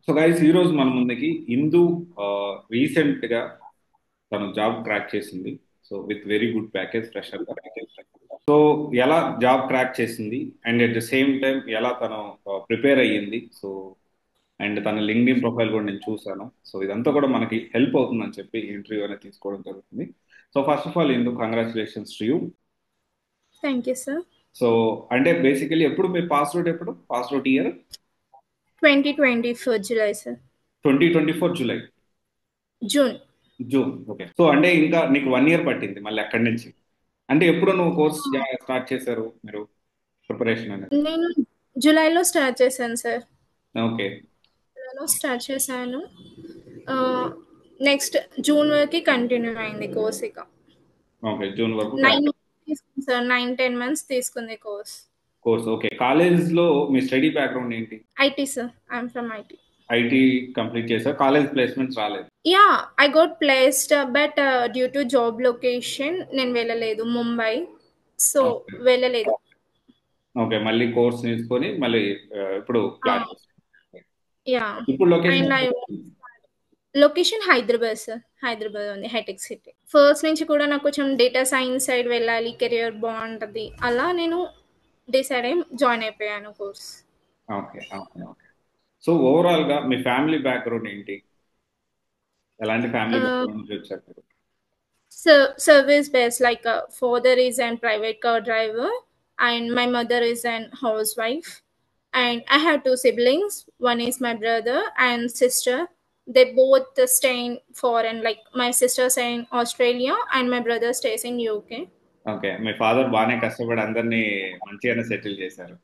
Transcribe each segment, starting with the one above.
So guys ఈ రోజు మన ముందుకి ఇందు రీసెంట్ గా తను జాబ్ క్రాక్ చేసింది. So with very good package fresher గా. సో ఎలా జాబ్ క్రాక్ చేసింది and at the same time ఎలా తను ప్రిపేర్ అయ్యింది. సో అండ్ తన లింక్డ్ఇన్ ప్రొఫైల్ కూడా నేను చూశాను. సో ఇదంతా కూడా మనకి హెల్ప్ అవుతుందని చెప్పి ఇంటర్వ్యూ అనేది తీసుకోవడం జరుగుతుంది. So first of all Indu congratulations to you. Thank you, sir. So అంటే బేసికలీ ఎప్పుడు మీ pass out year? 2024 July, sir. 2024 July. June. June. Okay. So అంటే ఇంకా నీకు 1 ఇయర్ పట్టింది మళ్ళీ అక్కడి నుంచి. అంటే ఎప్పుడు నువ్వు కోర్స్ స్టార్ట్ చేశారు మీరు ప్రిపరేషన్ అనేది? నేను జూలైలో స్టార్ట్ చేశాను సార్. ఓకే. జూలైలో స్టార్ట్ చేశాను. నెక్స్ట్ జూన్ వరకు కంటిన్యూ అయింది కోర్స్. ఇక ఓకే, జూన్ వరకు 9 తీసుకుంది సార్. 9-10 months తీసుకుంది కోర్స్. కోర్స్. ఓకే, కాలేజ్ లో మీ స్టడీ బ్యాక్గ్రౌండ్ ఏంటి? IT sir. I'm from IT. IT complete చేశారు, కాలేజ్ ప్లేస్మెంట్స్ రాలేదు? Yeah, I got placed but due to job location నేను వెళ్ళలేదు, ముంబై. So okay. వెళ్ళలేదు. ఓకే, మళ్ళీ కోర్స్ తీసుకొని మళ్ళీ ఇప్పుడు ప్లాన్ చేస్తారు. యా. ఇప్పుడు location and location Hyderabad sir. Hyderabad ఉంది, హైటెక్ సిటీ. ఫస్ట్ నుంచి కూడా నాకు కొంచెం డేటా సైన్స్ సైడ్ వెళ్ళాలి, కెరియర్ బాగుంటుంది, అలా నేను డిసైడ్ అయ్యి జాయిన్ అయిపోయాను course. Okay. Okay. Okay. So overall గా మీ ఫ్యామిలీ బ్యాక్గ్రౌండ్ ఏంటి? ఎలాంటి ఫ్యామిలీ బ్యాక్గ్రౌండ్ నుంచి వచ్చారు మీరు? Service based, like father is an private car driver and my mother is an housewife, and I have two siblings. One is my brother and sister. They both stay in foreign, like my sister stay in Australia and my brother stays in UK. Okay, me father బాగానే కష్టపడి అందరినీ మంచిగానే settle చేశారు.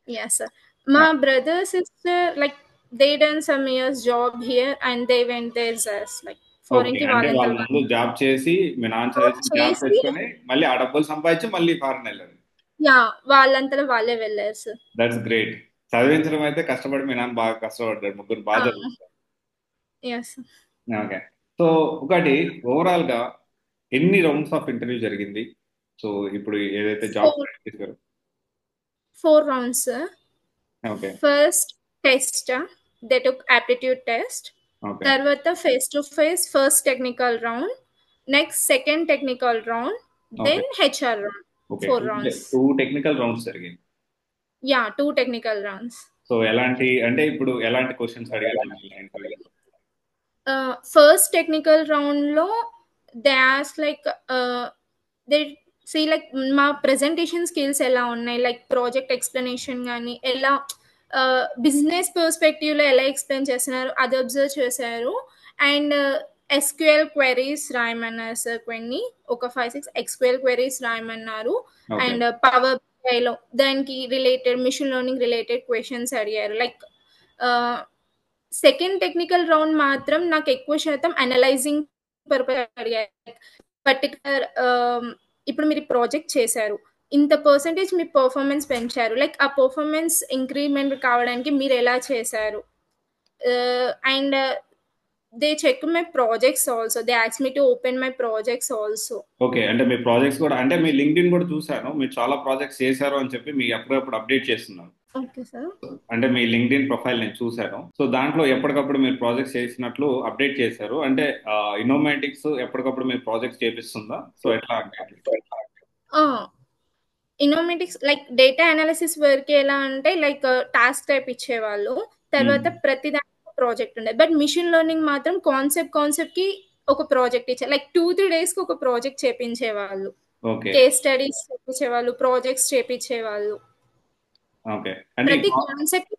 Yes, sir. My brother sister, like they done some years job here and they went there as like foreign okay, కి అంటే వాళ్ళ వాళ్ళంతా ముందు జాబ్ చేసి మీ నాన్న చదివి జాబ్ చేసి, తెచ్చుకొని మళ్ళీ ఆ డబ్బులు సంపాదించి మళ్ళీ ఫారెన్ వెళ్ళారు. యా, వాళ్ళంతా వాళ్ళే వెళ్ళారు సార్. That's great. చదివించడం అయితే కష్టపడి మీ నాన్న బాగా కష్టపడ్డాడు, ముగ్గురు బాగా చదివించారు. ఎస్. ఓకే. సో ఒకటి ఓవరాల్ గా ఎన్ని రౌండ్స్ ఆఫ్ ఇంటర్వ్యూ జరిగింది? సో ఇప్పుడు ఏదైతే జాబ్ ఫోర్ చేశారు. 4 rounds, sir. Okay. First test, they took aptitude test. Okay. తర్వాత face to face first technical round, next second technical round, okay. then HR round. Okay, 4 rounds. Two technical rounds జరిగింది. Yeah, 2 technical rounds. So ఎలాంటి అంటే ఇప్పుడు ఎలాంటి questions అడిగారు interview? First technical round లో they ask like they see like మా presentation skills ఎలా ఉన్నాయి, లైక్ ప్రాజెక్ట్ ఎక్స్ప్లెనేషన్ కానీ ఎలా బిజినెస్ పర్స్పెక్టివ్లో ఎలా ఎక్స్ప్లెయిన్ చేస్తున్నారు అది అబ్జర్వ్ చేశారు. అండ్ ఎస్క్యూఎల్ క్వెరీస్ రాయమన్నారు సార్. కొన్ని ఒక 5-6 ఎస్క్యూఎల్ క్వెరీస్ రాయమన్నారు. ఓకే. అండ్ పవర్ బిఐలో దానికి related machine learning related questions అడిగారు. లైక్ సెకండ్ టెక్నికల్ రౌండ్ మాత్రం నాకు ఎక్కువ శాతం అనలైజింగ్ పర్పస్ అడిగారు. పర్టికులర్ ఇప్పుడు మీరు ప్రాజెక్ట్ చేశారు, ఇంత పర్సెంటేజ్ మీ పర్ఫార్మెన్స్ పెంచారు, లైక్ ఆ పర్ఫార్మెన్స్ ఇంక్రిమెంట్ కావడానికి మీరు ఎలా చేశారు. And they check my projects also, they ask me to open my projects also. Okay, అంటే మీ ప్రాజెక్ట్స్ కూడా అంటే మీ లింక్డ్ఇన్ కూడా చూశాను, మీరు చాలా ప్రాజెక్ట్స్ చేశారు అని చెప్పి మీ ఎప్పుడప్పుడు అప్డేట్ చేస్తున్నాను. Okay sir. అంటే మీ లింక్డ్ఇన్ ప్రొఫైల్ నేను చూశాను. సో దాంట్లో ఎప్పటికప్పుడు మీరు ప్రాజెక్ట్స్ చేసినట్లు అప్డేట్ చేశారు. అంటే ఇన్నోమేటిక్స్ ఎప్పటికప్పుడు మీరు ప్రాజెక్ట్స్ చేపిస్తుందా? సో ఎట్లా అంటే ఇన్నోమేటిక్స్ లైక్ డేటా అనాలిసిస్ వర్క్ ఎలా అంటే లైక్ టాస్క్ టైప్ ఇచ్చేవాళ్ళు, తర్వాత ప్రతి దానికి ప్రాజెక్ట్ ఉండేది. బట్ మిషన్ లెర్నింగ్ మాత్రం కాన్సెప్ట్ కి ఒక ప్రాజెక్ట్ ఇచ్చారు. లైక్ 2-3 days కి ఒక ప్రాజెక్ట్ చేపించేవాళ్ళు, ఓకే. కేస్ స్టడీస్ చేపించేవాళ్ళు, ప్రాజెక్ట్స్ చేపించేవాళ్ళు. ఓకే, అంటే ప్రతి కాన్సెప్ట్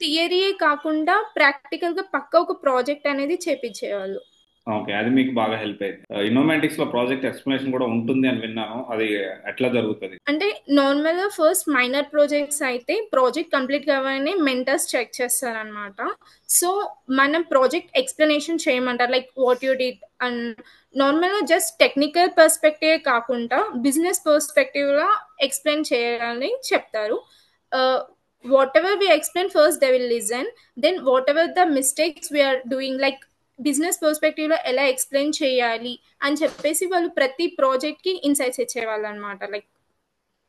థియరీయే కాకుండా ప్రాక్టికల్ గా పక్క ఒక ప్రాజెక్ట్ అనేది చేపించేవాళ్ళు. ఓకే, అది మీకు బాగా హెల్ప్ అయింది. ఇన్నోమేటిక్స్ లో ప్రాజెక్ట్ ఎక్స్ప్లెనేషన్ కూడా ఉంటుంది అని విన్నాను, అది ఎట్లా జరుగుతుంది? అంటే నార్మల్ గా ఫస్ట్ మైనర్ ప్రాజెక్ట్స్ అయితే ప్రాజెక్ట్ కంప్లీట్ కావాలని మెంటర్స్ చెక్ చేస్తారనమాట. సో మనం ప్రాజెక్ట్ ఎక్స్ప్లెనేషన్ చేయమంటారు, like what you did and normal గా జస్ట్ టెక్నికల్ పర్స్పెక్టివ్ కాకుండా బిజినెస్ పర్స్పెక్టివ్ గా ఎక్స్ప్లెయిన్ చేయాలని చెప్తారు. Whatever we explain first they will listen, then whatever the mistakes we are doing, like business perspective లో ఎలా explain చేయాలి అని చెప్పేసి వాళ్ళు ప్రతి ప్రాజెక్ట్ కి ఇన్సైట్స్ ఇచ్చేవాళ్ళు అనమాట. లైక్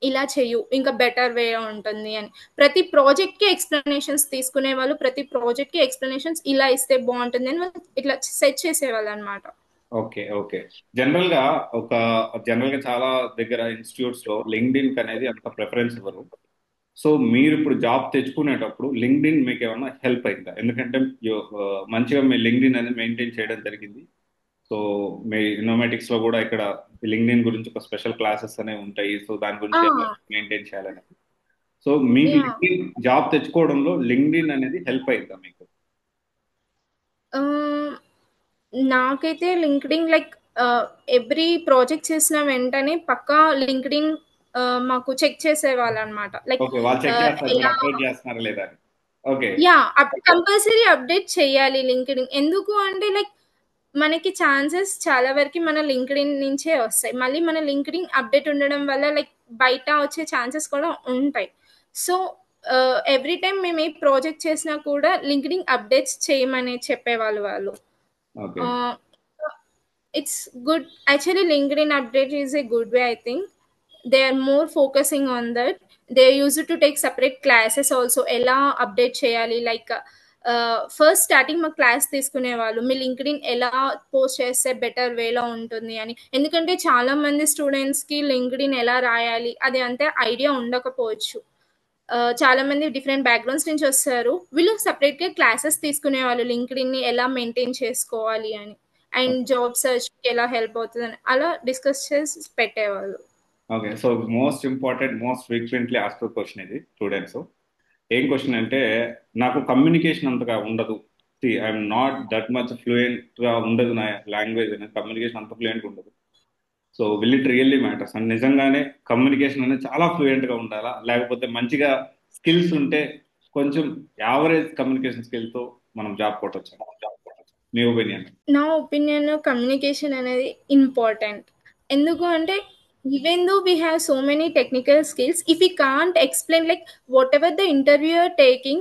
ఇలా చెయ్యు ఇంకా బెటర్ వే ఉంటుంది అని. ప్రతి ప్రాజెక్ట్కి ఎక్స్ప్లెనేషన్స్ తీసుకునే వాళ్ళు, ప్రతి ప్రాజెక్ట్కి ఎక్స్ప్లెనేషన్స్ ఇలా ఇస్తే బాగుంటుంది అని వాళ్ళు ఇట్లా సెట్ చేసేవాళ్ళు అనమాట. Okay, okay. జనరల్ గా ఒక జనరల్ గా చాలా దగ్గర ఇన్స్టిట్యూట్స్ లో లింక్డ్ఇన్ అనేది అంత ప్రిఫరెన్స్ ఇవ్వరు. సో మీరు ఇప్పుడు జాబ్ తెచ్చుకునేటప్పుడు లింక్డ్ఇన్ మీకు ఏమన్నా హెల్ప్ అయిందా? ఎందుకంటే మంచిగా మీ లింక్డ్ఇన్ అనేది మెయింటైన్ చేయడం జరిగింది. సో మీ ఇన్నోమేటిక్స్ లో కూడా ఇక్కడ లింక్డ్ఇన్ గురించి ఒక స్పెషల్ క్లాసెస్ అనేవి ఉంటాయి. సో దాని గురించి ఎలా మెయింటైన్ చేయాలని. సో మీకు లింక్డ్ఇన్ జాబ్ తెచ్చుకోవడంలో లింక్డ్ఇన్ అనేది హెల్ప్ అయిందా మీకు? నాకైతే లింక్డ్ఇన్ లైక్ ఎవ్రీ ప్రాజెక్ట్ చేసిన వెంటనే పక్కా లింక్డ్ఇన్ మాకు చెక్ చేసేవాళ్ళు అనమాట. లైక్ ఓకే, వాళ్ళు చెక్ చేస్తారు మీరు ఎలా అప్లోడ్ చేస్తున్నారా లేదా అని. ఓకే, యా కంపల్సరీ అప్డేట్ చేయాలి లింక్డ్ఇన్. ఎందుకు అంటే లైక్ మనకి ఛాన్సెస్ చాలా వరకు మన లింక్డ్ఇన్ నుంచే వస్తాయి. మళ్ళీ మన లింక్డ్ఇన్ అప్డేట్ ఉండడం వల్ల లైక్ బయట వచ్చే ఛాన్సెస్ కూడా ఉంటాయి. సో ఎవ్రీ టైం మేము ఏ ప్రాజెక్ట్ చేసినా కూడా లింక్డ్ఇన్ అప్డేట్స్ చేయమని చెప్పేవాళ్ళు వాళ్ళు. Okay. It's good. Actually, LinkedIn update is a good way, I think. They are more focusing on that. They use it to take separate classes also. ఎలా update చేయాలి like first starting మా class తీసుకునేవాళ్ళు మీ LinkedIn ఎలా post చేస్తే better వేలో ఉంటుంది అని. ఎందుకంటే చాలా మంది స్టూడెంట్స్కి లింక్డ్ఇన్ ఎలా రాయాలి అది అంతే ఐడియా ఉండకపోవచ్చు. చాలా మంది డిఫరెంట్ బ్యాక్గ్రౌండ్స్ నుంచి వస్తారు. వీళ్ళు సపరేట్గా క్లాసెస్ తీసుకునేవాళ్ళు లింక్డ్ఇన్ని ఎలా మెయింటైన్ చేసుకోవాలి అని, అండ్ జాబ్ సర్చ్ ఎలా హెల్ప్ అవుతుందని అలా డిస్కస్ చేసి పెట్టేవాళ్ళు. Okay, so most important most frequently asked question ఇది స్టూడెంట్స్. ఏం క్వశ్చన్ అంటే నాకు కమ్యూనికేషన్ అంతగా ఉండదు. I'm not that much fluent గా ఉండదు నా లాంగ్వేజ్ అనేది, కమ్యూనికేషన్ అంత ఫ్లూయెంట్ ఉండదు. So will it really matters and నిజంగానే కమ్యూనికేషన్ అనేది చాలా ఫ్లూయెంట్ గా ఉండాలా, లేకపోతే మంచిగా స్కిల్స్ ఉంటే కొంచెం యావరేజ్ కమ్యూనికేషన్ స్కిల్ తో మనం జాబ్ కొట్టచ్చు? మీ ఒపీనియన్? నా ఒపీనియన్ కమ్యూనికేషన్ అనేది ఇంపార్టెంట్. ఎందుకు అంటే even though we have so many technical skills, if we can't explain like whatever the interviewer taking,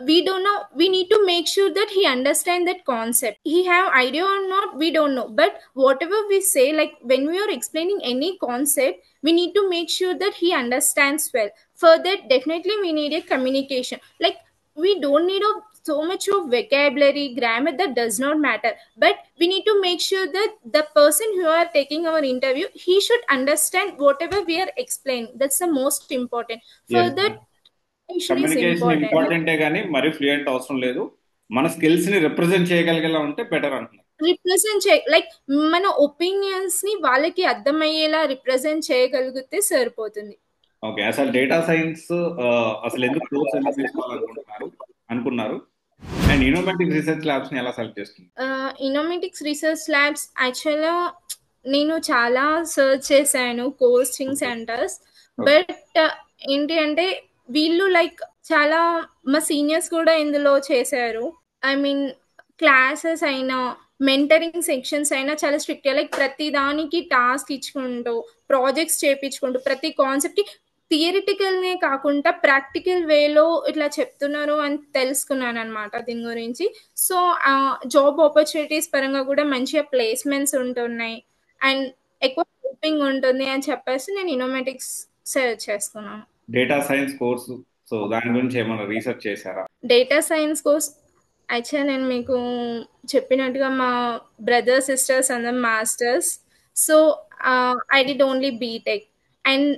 we don't know, we need to make sure that he understand that concept. He have idea or not, we don't know, but whatever we say, like when we are explaining any concept, we need to make sure that he understands well. For that definitely we need a communication. Like we don't need so much of vocabulary, grammar, that does not matter, but we need to make sure that the person who are taking our interview, he should understand whatever we are explaining. That's the most important. For Yes, that communication is communication important. ఇంపార్టెంటే కానీ మరి fluent అవసరం లేదు. మన skills ని represent చేయగలిగేలా ఉంటే better అంటున్నారు. Represent like మన ఒపీనియన్స్ ని వాళ్ళకి అర్థమయ్యేలా రిప్రజెంట్ చేయగలిగితే సరిపోతుంది. ఓకే, అసలు డేటా సైన్స్ అసలు ఎందుకు కోర్స్ ఎందుకు అనుకున్నారు అండ్ ఇన్నోమేటిక్ రీసెర్చ్ ల్యాబ్స్ ని ఎలా సెలెక్ట్ చేస్తుంది? ఇన్నోమేటిక్స్ రీసెర్చ్ ల్యాబ్స్ యాక్చువల్గా నేను చాలా సర్చ్ చేశాను కోచింగ్ సెంటర్స్, బట్ ఏంటి అంటే వీళ్ళు లైక్ చాలా మా సీనియర్స్ కూడా ఇందులో చేశారు. ఐ మీన్ క్లాసెస్ అయినా మెంటరింగ్ సెక్షన్స్ అయినా చాలా స్ట్రిక్ట్, లైక్ ప్రతి దానికి టాస్క్ ఇచ్చుకుంటూ ప్రాజెక్ట్స్ చేయించుకుంటూ ప్రతి కాన్సెప్ట్కి థియరిటికల్నే కాకుండా ప్రాక్టికల్ వేలో ఇట్లా చెప్తున్నారు అని తెలుసుకున్నాను అనమాట దీని గురించి. సో జాబ్ ఆపర్చునిటీస్ పరంగా కూడా మంచిగా ప్లేస్మెంట్స్ ఉంటున్నాయి అండ్ ఎక్కువ హెల్పింగ్ ఉంటుంది అని చెప్పేసి నేను ఇన్నోమేటిక్స్ సెర్చ్ చేసుకున్నాను. డేటా సైన్స్ కోర్సు, సో దాని గురించి ఏమైనా రీసెర్చ్ చేశారా? డేటా సైన్స్ కోర్స్ యాక్చువల్ నేను మీకు చెప్పినట్టుగా మా బ్రదర్ సిస్టర్స్ అందరం masters, so I did only B Tech and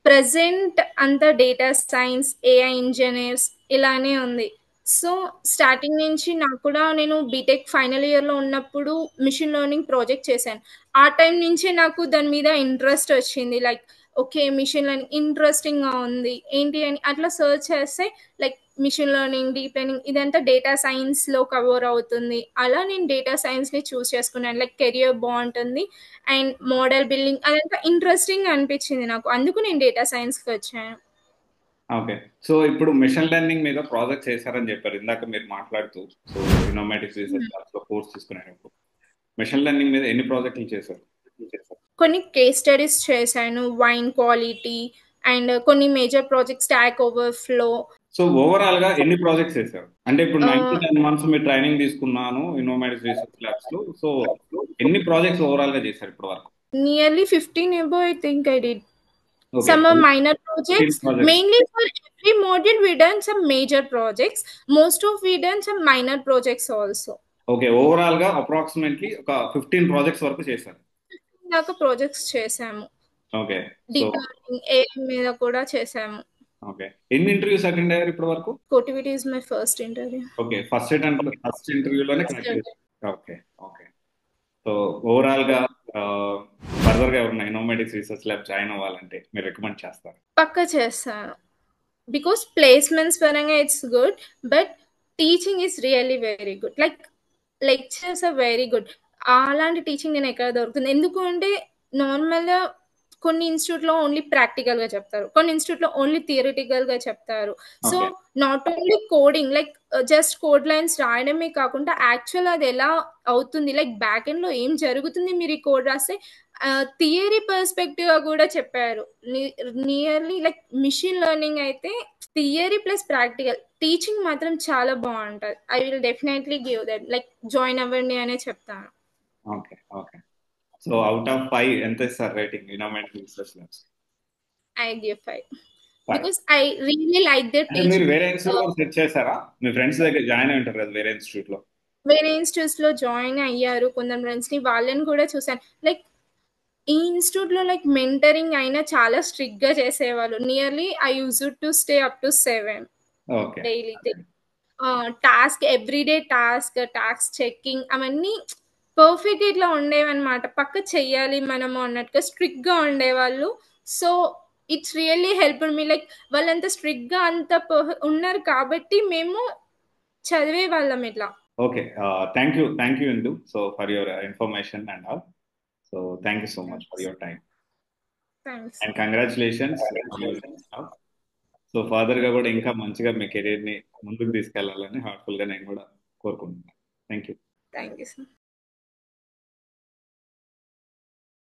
present అంతా డేటా సైన్స్, ఏఐ ఇంజనీర్స్ ఇలానే ఉంది. సో స్టార్టింగ్ నుంచి నాకు కూడా నేను బీటెక్ ఫైనల్ ఇయర్లో ఉన్నప్పుడు మిషన్ లెర్నింగ్ ప్రాజెక్ట్ చేశాను. ఆ టైం నుంచే నాకు దాని మీద ఇంట్రెస్ట్ వచ్చింది. లైక్ ఓకే మిషన్ లెర్నింగ్ ఇంట్రెస్టింగ్గా ఉంది ఏంటి అని అట్లా సర్చ్ చేస్తే like machine learning, deep learning ఇదంతా డేటా సైన్స్లో కవర్ అవుతుంది. అలా నేను డేటా సైన్స్ని చూస్ చేసుకున్నాను. లైక్ కెరియర్ బాగుంటుంది అండ్ మోడల్ బిల్డింగ్ అదంతా ఇంట్రెస్టింగ్ అనిపించింది నాకు, అందుకు నేను డేటా సైన్స్కి వచ్చాను. ఓకే, సో ఇప్పుడు మిషన్ లెర్నింగ్ మీద ప్రాజెక్ట్ చేశారని చెప్పారు ఇందాక మీరు మాట్లాడుతూ. సో ఇన్నోమేటిక్స్ రీసెర్చ్ లో కోర్స్ తీసుకునేటప్పుడు మిషన్ లెర్నింగ్ మీద ఎన్ని ప్రాజెక్టులు చేశారు? కొన్ని కేస్ స్టడీస్ చేశాను, వైన్ క్వాలిటీ అండ్ కొన్ని major projects, stock overflow. So overall గా ఎన్ని ప్రాజెక్ట్స్ చేశారు? అంటే ఇప్పుడు 99 months మీరు ట్రైనింగ్ తీసుకున్నాను ఇన్నోమేటిక్స్ రీసెర్చ్ ల్యాబ్స్ లో, సో ఎన్ని ప్రాజెక్ట్స్ ఓవరాల్ గా చేశారు ఇప్పటి వరకు? Nearly 15 above I think I did. Okay. Some are minor 15 projects. Projects. Mainly for every module, we done some major projects. Most of we done some minor projects also. Okay. Overall గా approximately ఒక 15 projects వరకు చేశారు. దాకా projects చేసాము. Okay. So designing AI మీద కూడా చేసాము. Okay. ఎన్ని ఇంటర్వ్యూస్ అటెండ్ అయ్యారు ఇప్పటి వరకు? Cotiviti is my first interview. Okay. First ఇంటర్వ్యూలోనే First క్రాక్ interview. చేశారు. ఓకే. ఓకే. సో ఓవరాల్ గా ఫర్దర్ గా ఎవరైనా ఇన్నోమేటిక్స్ రీసెర్చ్ ల్యాబ్ జాయిన్ అవ్వాలంటే మీరు రికమెండ్ చేస్తారు? పక్కా చేస్తాను. బికాస్ ప్లేస్మెంట్స్ పరంగా it's good, but teaching is really very good. Like lectures are very good. అలాంటి టీచింగ్ నేను ఎక్కడ దొరుకుతుంది? ఎందుకు అంటే నార్మల్గా కొన్ని ఇన్స్టిట్యూట్లో ఓన్లీ ప్రాక్టికల్గా చెప్తారు, కొన్ని ఇన్స్టిట్యూట్లో ఓన్లీ థియరిటికల్గా చెప్తారు. So okay. Not only coding, like just code lines రాయడమే కాకుండా యాక్చువల్ అది ఎలా అవుతుంది, లైక్ బ్యాక్ ఎండ్లో ఏం జరుగుతుంది మీరు ఈ కోడ్ రాస్తే, థియరీ పర్స్పెక్టివ్గా కూడా చెప్పారు. నియర్లీ లైక్ మిషన్ లెర్నింగ్ అయితే థియరీ ప్లస్ ప్రాక్టికల్ టీచింగ్ మాత్రం చాలా బాగుంటుంది. I will definitely give that, like join అవ్వండి అనే చెప్తాను. Okay. Okay. So out of 5 ఎంత ఇస్తారు rating Innomatic research labs? I give 5 5. Because I really like their అంటే మీరు టీచింగ్. వేరే ఇన్స్టిట్యూట్ లో సెట్ చేశారా? మీ ఫ్రెండ్స్ దగ్గర జాయిన్ అయి ఉంటారు కదా వేరే ఇన్స్టిట్యూట్ లో. వేరే ఇన్స్టిట్యూట్స్ లో జాయిన్ అయ్యారు కొందరు ఫ్రెండ్స్ ని, వాళ్ళని కూడా చూసాను. లైక్ ఈ ఇన్స్టిట్యూట్ లో లైక్ మెంటరింగ్ అయినా చాలా స్ట్రిక్ట్ గా చేసేవాళ్ళు. Nearly I use to stay up to 7 okay. Daily. Task everyday task checking అవన్నీ పర్ఫెక్ట్ ఇట్లా ఉండేవన్నమాట. పక్క చెయ్యాలి మనము అన్నట్టుగా స్ట్రిక్ట్ గా ఉండేవాళ్ళు. So it's really help me. Like వాళ్ళంత స్ట్రిక్ట్ గా అంత ఉన్నారు కాబట్టి మేము చదివే వాళ్ళం ఇట్లా. Okay. Thank you Indu so for your information and all. So thank you so much for your time thanks. And congratulations. So further గా కూడా ఇంకా మంచిగా మీ కెరీర్ ని ముందుకు తీసుకెళ్లాలని హార్ట్ఫుల్ గా నేను కూడా కోరుకుంటున్నాను. Thank you. Thank you sir.